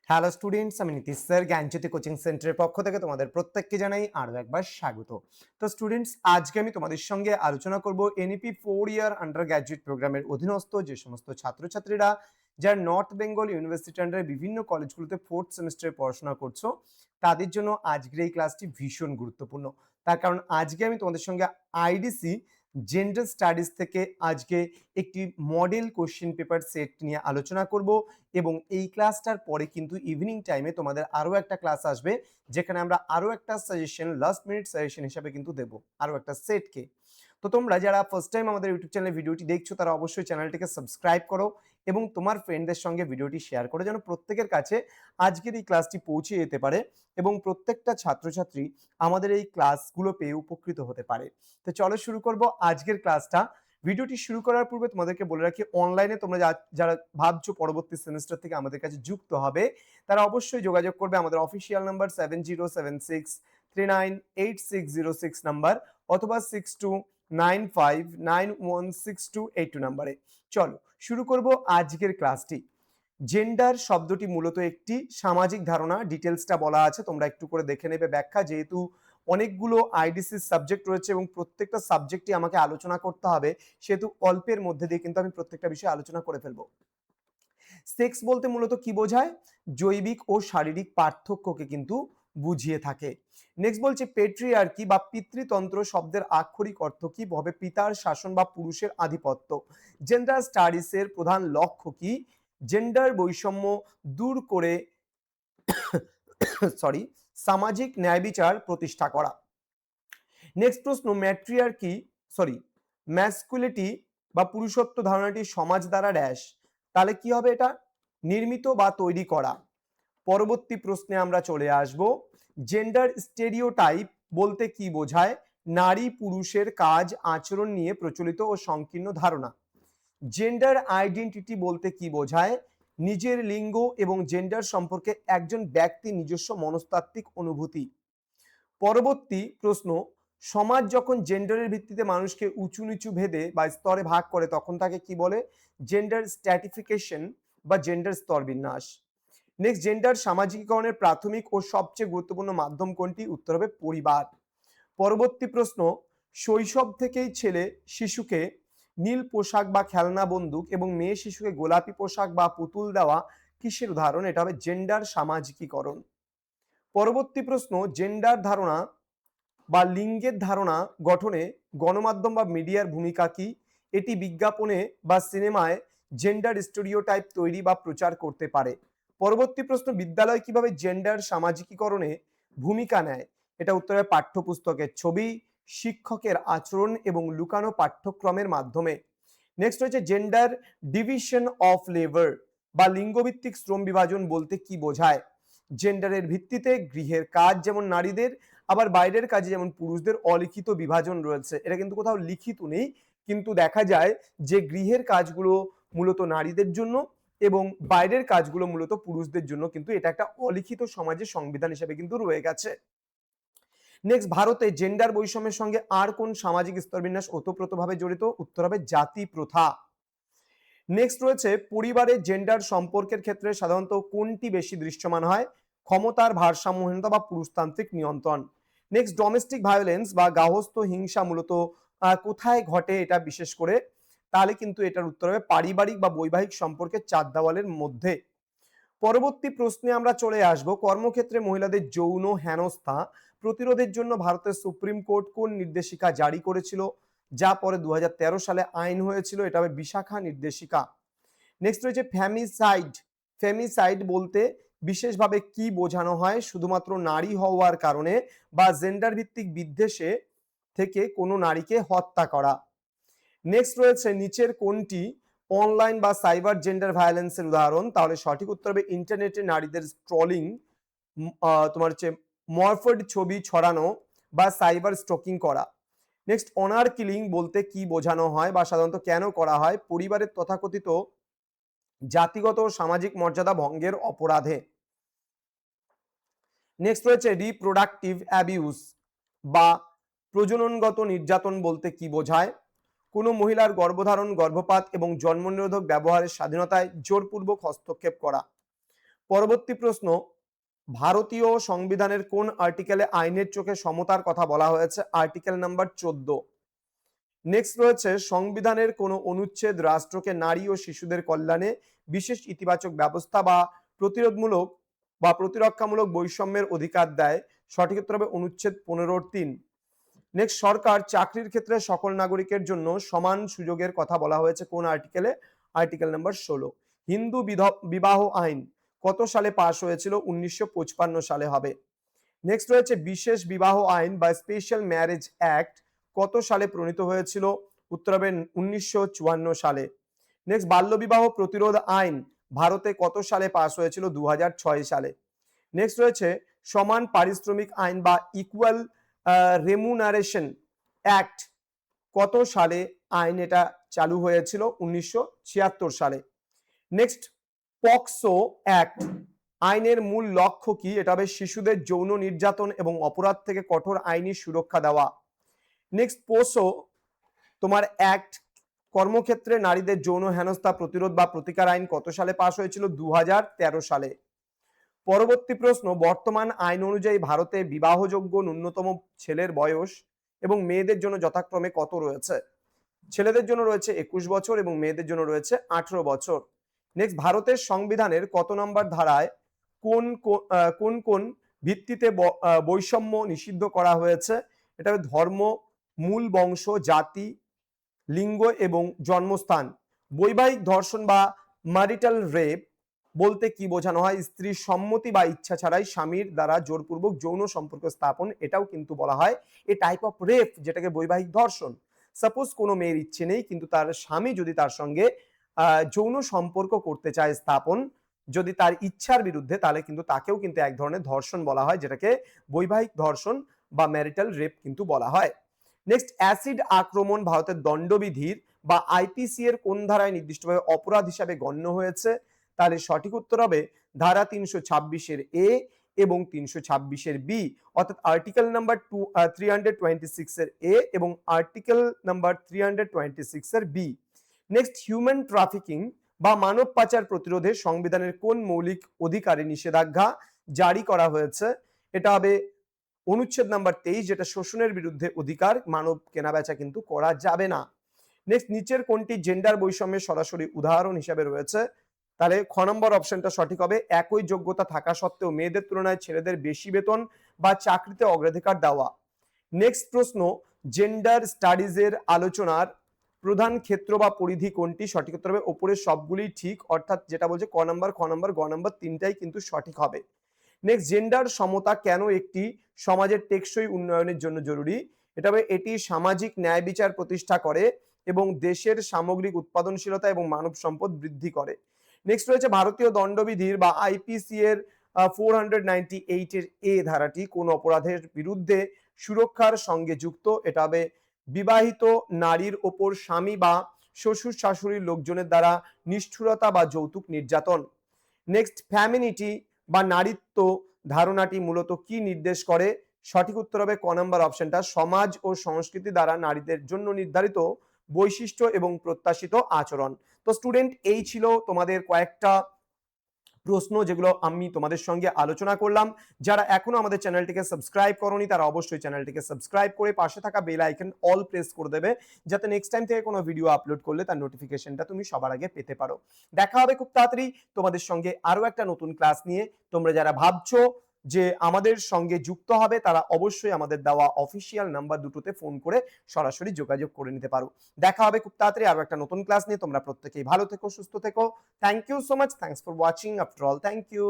Hello students, আমি Nitish sir জ্ঞানজ্যোতি coaching সেন্টারের পক্ষ থেকে তোমাদের প্রত্যেককে জানাই আরও একবার স্বাগত। তো স্টুডেন্টস, আজকে আমি তোমাদের সঙ্গে আলোচনা করব এনইপি 4 ইয়ার আন্ডার গ্র্যাজুয়েট প্রোগ্রামের অধীনস্থ যে সমস্ত ছাত্রছাত্রীরা যারা নর্থ বেঙ্গল ইউনিভার্সিটি আন্ডারে বিভিন্ন কলেজগুলোতে 4th সেমিস্টারে পড়াশোনা করছো, তাদের জন্য আজকের এই ক্লাসটি ভীষণ গুরুত্বপূর্ণ। তার কারণ আজকে আমি তোমাদের সঙ্গে আইডিসি জেন্ডার স্টাডিজ থেকে আজকে একটি মডেল কোশ্চেন পেপার সেট নিয়ে আলোচনা করব, এবং এই ক্লাসটার পরে কিন্তু ইভিনিং টাইমে তোমাদের আরও একটা ক্লাস আসবে, যেখানে আমরা আরও একটা সাজেশন লাস্ট মিনিট সাজেশন হিসাবে কিন্তু দেবো আরও একটা সেটকে। তো তোমরা যারা ফার্স্ট টাইম আমাদের ইউটিউব চ্যানেলে ভিডিওটি দেখছো, তারা অবশ্যই চ্যানেলটিকে সাবস্ক্রাইব করো এবং তোমার ফ্রেন্ডদের সঙ্গে ভিডিওটি শেয়ার করো, যেন প্রত্যেকের কাছে আজকের এই ক্লাসটি পৌঁছে যেতে পারে এবং প্রত্যেকটা ছাত্রছাত্রী আমাদের এই ক্লাসগুলো পেয়ে উপকৃত হতে পারে। তো চলো শুরু করব আজকের ক্লাসটা। ভিডিওটি শুরু করার পূর্বে তোমাদেরকে বলে রাখি, অনলাইনে তোমরা যারা ভাবছো পরবর্তী সেমিস্টার থেকে আমাদের কাছে যুক্ত হবে, তারা অবশ্যই যোগাযোগ করবে আমাদের অফিসিয়াল নাম্বার 7076398606 নাম্বার অথবা 6295916282 নাম্বারে। চলো শুরু করব আজকের ক্লাসটি। জেন্ডার শব্দটি মূলত একটি সামাজিক ধারণা, ডিটেলসটা বলা আছে, তোমরা একটু করে দেখে নেবে ব্যাখ্যা। যেহেতু অনেকগুলো আইডিসি সাবজেক্ট রয়েছে এবং প্রত্যেকটা সাবজেক্টই আমাকে আলোচনা করতে হবে, সেহেতু অল্পের মধ্যে দিয়ে কিন্তু আমি প্রত্যেকটা বিষয়ে আলোচনা করে ফেলবো। সেক্স বলতে মূলত কি বোঝায়? জৈবিক ও শারীরিক পার্থক্যকে কিন্তু বুঝিয়ে থাকে। নেক্সট বলছে পেট্রিয়ার্কি বা পিতৃতন্ত্র শব্দের আক্ষরিক অর্থ কি হবে? পিতার শাসন বা পুরুষের আধিপত্য। জেন্ডার স্টাডিজের প্রধান লক্ষ্য কি? জেন্ডার বৈষম্য দূর করে সামাজিক ন্যায় বিচার প্রতিষ্ঠা করা। নেক্সট প্রশ্ন, ম্যাসকুলিটি বা পুরুষত্ব ধারণাটি সমাজ দ্বারা তাহলে কি হবে? এটা নির্মিত বা তৈরি করা। পরবর্তী প্রশ্নে আমরা চলে আসব, জেন্ডার স্টেরিওটাইপ বলতে কি বোঝায়? নারী পুরুষের কাজ আচরণ নিয়ে প্রচলিত ও সংকীর্ণ ধারণা। জেন্ডার আইডেন্টিটি বলতে কি বোঝায়? নিজের লিঙ্গ এবং জেন্ডার সম্পর্কে একজন ব্যক্তির নিজস্ব মনস্তাত্ত্বিক অনুভূতি। পরবর্তী প্রশ্ন, সমাজ যখন জেন্ডারের ভিত্তিতে মানুষকে উঁচু নিচু ভেদে বা স্তরে ভাগ করে, তখন তাকে কি বলে? জেন্ডার স্ট্র্যাটিফিকেশন বা জেন্ডার স্তর বিন্যাস। নেক্সট, জেন্ডার সামাজিকীকরণের প্রাথমিক ও সবচেয়ে গুরুত্বপূর্ণ মাধ্যম কোনটি? উত্তর হবে পরিবার। পরবর্তী প্রশ্ন, শৈশব থেকেই ছেলে শিশুকে নীল পোশাক বা খেলনা বন্দুক এবং মেয়ে শিশুকে গোলাপি পোশাক বা পুতুল দেওয়া কিসের উদাহরণ? এটা হবে জেন্ডার সামাজিকীকরণ। পরবর্তী প্রশ্ন, জেন্ডার ধারণা বা লিঙ্গের ধারণা গঠনে গণমাধ্যম বা মিডিয়ার ভূমিকা কি? এটি বিজ্ঞাপনে বা সিনেমায় জেন্ডার স্টেরিওটাইপ তৈরি বা প্রচার করতে পারে। পরবর্তী প্রশ্ন, বিদ্যালয় কিভাবে জেন্ডার সামাজিকীকরণে ভূমিকা নেয়? এটা উত্তরে পাঠ্যপুস্তকের ছবি, শিক্ষকের আচরণ এবং লুকানো পাঠ্যক্রমের মাধ্যমে। নেক্সট হচ্ছে জেন্ডার ডিভিশন অফ লেবার বা লিঙ্গভিত্তিক শ্রম বিভাজন বলতে কি বোঝায়? জেন্ডারের ভিত্তিতে গৃহের কাজ যেমন নারীদের, আবার বাইরের কাজে যেমন পুরুষদের অলিখিত বিভাজন রয়েছে। এটা কিন্তু কোথাও লিখিত নেই, কিন্তু দেখা যায় যে গৃহের কাজগুলো মূলত নারীদের জন্য এবং বাইরের কাজগুলো মূলত পুরুষদের জন্য, কিন্তু এটা একটা অলিখিত সমাজের সংবিধান হিসেবে কিন্তু রয়ে গেছে। নেক্সট, ভারতে জেন্ডার বৈষম্যের সঙ্গে আর কোন সামাজিক স্তরবিন্যাস ওতপ্রোতভাবে জড়িত? উত্তর হবে জাতি প্রথা। নেক্সট রয়েছে, পরিবারের জেন্ডার সম্পর্কের ক্ষেত্রে সাধারণত কোনটি বেশি দৃশ্যমান হয়? ক্ষমতার ভারসাম্যহীনতা বা পুরুষতান্ত্রিক নিয়ন্ত্রণ। নেক্সট, ডোমেস্টিক ভায়োলেন্স বা গার্হস্থ্য হিংসা মূলত কোথায় ঘটে? এটা বিশেষ করে, তাহলে কিন্তু এটার উত্তর হবে পারিবারিক বা বৈবাহিক সম্পর্কের চার দেওয়ালের মধ্যে। পরবর্তী প্রশ্নে আমরা চলে আসব, কর্মক্ষেত্রে মহিলাদের যৌন হেনস্থা প্রতিরোধের জন্য ভারতের সুপ্রিম কোর্ট কোন নির্দেশিকা জারি করেছিল, যা পরে 2013 সালে আইন হয়েছিল? এটা হবে বিশাখা নির্দেশিকা। নেক্সট রয়েছে ফেমিসাইড। ফেমিসাইড বলতে বিশেষভাবে কি বোঝানো হয়? শুধুমাত্র নারী হওয়ার কারণে বা জেন্ডার ভিত্তিক বিদ্বেষে থেকে কোনো নারীকে হত্যা করা। নেক্সট রয়েছে, নিচের কোনটি অনলাইন বা সাইবার জেন্ডার ভায়োলেন্সের উদাহরণ? তাহলে সঠিক উত্তর হবে ইন্টারনেটে নারীদের ট্রলিং, তোমার হচ্ছে মরফড ছবি ছড়ানো বা সাইবার স্টকিং করা। নেক্সট, অনার কিলিং বলতে কি বোঝানো হয় বা সাধারণত কেন করা হয়? পরিবারের তথাকথিত জাতিগত ও সামাজিক মর্যাদা ভঙ্গের অপরাধে। নেক্সট রয়েছে রিপ্রোডাক্টিভ অ্যাবিউজ বা প্রজননগত নির্যাতন বলতে কি বোঝায়? কোনো মহিলার গর্ভধারণ, গর্ভপাত এবং জন্ম নিরোধক ব্যবহারের স্বাধীনতায় জোরপূর্বক হস্তক্ষেপ করা। পরবর্তী প্রশ্ন, ভারতীয় সংবিধানের কোন আর্টিকেলে আইনের চোখে সমতার কথা বলা হয়েছে? Article number 14। নেক্সট রয়েছে, সংবিধানের কোন অনুচ্ছেদ রাষ্ট্রকে নারী ও শিশুদের কল্যাণে বিশেষ ইতিবাচক ব্যবস্থা বা প্রতিরোধমূলক বা প্রতিরক্ষামূলক বৈষম্যের অধিকার দেয়? সঠিক উত্তর হবে অনুচ্ছেদ 15(3)। নেক্সট, সরকার চাকরির ক্ষেত্রে সকল নাগরিকের জন্য সমান সুযোগের কথা বলা হয়েছে কোন আর্টিকেলে? Article number 16। হিন্দু বিবাহ আইন কত সালে পাশ হয়েছিল? 1955 সালে হবে। নেক্সট রয়েছে, বিশেষ বিবাহ আইন বা স্পেশাল ম্যারেজ অ্যাক্ট কত সালে প্রণীত হয়েছিল? উত্তর হবে 1954 সালে। নেক্সট, বাল্যবিবাহ প্রতিরোধ আইন ভারতে কত সালে পাশ হয়েছিল? 2006 সালে। নেক্সট রয়েছে, সমান পারিশ্রমিক আইন বা ইকুয়াল রেমুনারেশন অ্যাক্ট কত সালে আইন এটা চালু হয়েছিল? 1976 সালে। নেক্সট, পক্সো অ্যাক্ট আইনের মূল লক্ষ্য কি? এটা হবে শিশুদের যৌন নির্যাতন এবং অপরাধ থেকে কঠোর আইনি সুরক্ষা দেওয়া। নেক্সট, পোসো তোমার অ্যাক্ট কর্মক্ষেত্রে নারীদের যৌন হেনস্থা প্রতিরোধ বা প্রতিকার আইন কত সালে পাশ হয়েছিল? 2013 সালে। পরবর্তী প্রশ্ন, বর্তমান আইন অনুযায়ী ভারতে বিবাহযোগ্য ন্যূনতম ছেলের বয়স এবং মেয়েদের জন্য যথাক্রমে কত রয়েছে? ছেলেদের জন্য রয়েছে 21 বছর এবং মেয়েদের জন্য রয়েছে 18 বছর। নেক্সট, ভারতের সংবিধানের কত নম্বর ধারায় কোন কোন কোন ভিত্তিতে বৈষম্য নিষিদ্ধ করা হয়েছে? এটা ধর্ম, মূল বংশ, জাতি, লিঙ্গ এবং জন্মস্থান। বৈবাহিক ধর্ষণ বা ম্যারিটাল রেপ বলতে কি বোঝানো হয়? স্ত্রীর সম্মতি বা ইচ্ছা ছাড়াই স্বামীর দ্বারা জোরপূর্বক যৌন সম্পর্ক স্থাপন, এটাও কিন্তু বলা হয় এ টাইপ অফ রেপ, যেটাকে বৈবাহিক ধর্ষণ। সাপোজ কোনো মেয়ের ইচ্ছে নেই কিন্তু তার স্বামী যদি তার সঙ্গে যৌন সম্পর্ক করতে চায় স্থাপন, যদি তার ইচ্ছার বিরুদ্ধে, তাহলে কিন্তু তাকেও কিন্তু এক ধরনের ধর্ষণ বলা হয়, যেটাকে বৈবাহিক ধর্ষণ বা ম্যারিটাল রেপ কিন্তু বলা হয়। নেক্সট, অ্যাসিড আক্রমণ ভারতের দণ্ডবিধির বা আইপিসি এর কোন ধারায় নির্দিষ্টভাবে অপরাধ হিসাবে গণ্য হয়েছে? তাহলে সঠিক উত্তর হবে ধারা 326 এ এবং 326 বি, অর্থাৎ আর্টিকেল নাম্বার 326 এ এবং article number 326 B. Next, human trafficking বা মানব পাচার প্রতিরোধে সংবিধানের কোন মৌলিক অধিকারে নিষেধাজ্ঞা জারি করা হয়েছে? এটা হবে অনুচ্ছেদ নাম্বার 23, যেটা শোষণের বিরুদ্ধে অধিকার, মানব কেনাবেচা কিন্তু করা যাবে না। নেক্সট, নিচের কোনটি জেন্ডার বৈষম্যের সরাসরি উদাহরণ হিসেবে রয়েছে? তাহলে খ নম্বর অপশনটা সঠিক হবে, একই যোগ্যতা থাকা সত্ত্বেও মেয়েদের তুলনায় ছেলেদের বেশি বেতন বা চাকরিতে অগ্রাধিকার দেওয়া। নেক্সট প্রশ্ন, জেন্ডার স্টাডিজের আলোচনার প্রধান ক্ষেত্র বা পরিধি কোনটি? সঠিক উত্তর হবে ওপরের সবগুলি ঠিক, অর্থাৎ যেটা বলছে ক নম্বর, খ নম্বর, গ নম্বর তিনটাই কিন্তু সঠিক হবে। নেক্সট, জেন্ডার সমতা কেন একটি সমাজের টেকসই উন্নয়নের জন্য জরুরি? এটা হবে এটি সামাজিক ন্যায় বিচার প্রতিষ্ঠা করে এবং দেশের সামগ্রিক উৎপাদনশীলতা এবং মানব সম্পদ বৃদ্ধি করে। নেক্সট রয়েছে, ভারতীয় দণ্ডবিধির বা আইপিসি এর 498 এর এ ধারাটি কোন অপরাধের বিরুদ্ধে সুরক্ষার সঙ্গে যুক্ত? এটা হবে বিবাহিত নারীর ওপর স্বামী বা শ্বশুর শাশুড়ির লোকজনের দ্বারা নিষ্ঠুরতা বা যৌতুক নির্যাতন। নেক্সট, ফ্যামিনিটি বা নারীত্ব ধারণাটি মূলত কি নির্দেশ করে? সঠিক উত্তর হবে ক নম্বর অপশনটা, সমাজ ও সংস্কৃতি দ্বারা নারীদের জন্য নির্ধারিত বৈশিষ্ট্য এবং প্রত্যাশিত আচরণ। তো স্টুডেন্ট, এই ছিল তোমাদের কয়েকটা প্রশ্ন যেগুলো আমি তোমাদের সঙ্গে আলোচনা করলাম। যারা এখনো আমাদের চ্যানেলটিকে সাবস্ক্রাইব করোনি তারা অবশ্যই চ্যানেলটিকে সাবস্ক্রাইব করে পাশে থাকা বেল আইকন অল প্রেস করে দেবে, যাতে নেক্সট টাইম থেকে কোনো ভিডিও আপলোড করলে তার নোটিফিকেশনটা তুমি সবার আগে পেতে পারো। দেখা হবে খুব তাড়াতাড়ি তোমাদের সঙ্গে আরো একটা নতুন ক্লাস নিয়ে। তোমরা যারা ভাবছো যে আমাদের সঙ্গে যুক্ত হবে, তারা অবশ্যই আমাদের দেওয়া অফিসিয়াল নাম্বার দুটোতে ফোন করে সরাসরি যোগাযোগ করে নিতে পারো। দেখা হবে খুব তাড়াতাড়ি আরো একটা নতুন ক্লাস নিয়ে। তোমরা প্রত্যেকেই ভালো থেকো, সুস্থ থেকো। Thank you so much, thanks for watching after all, thank you.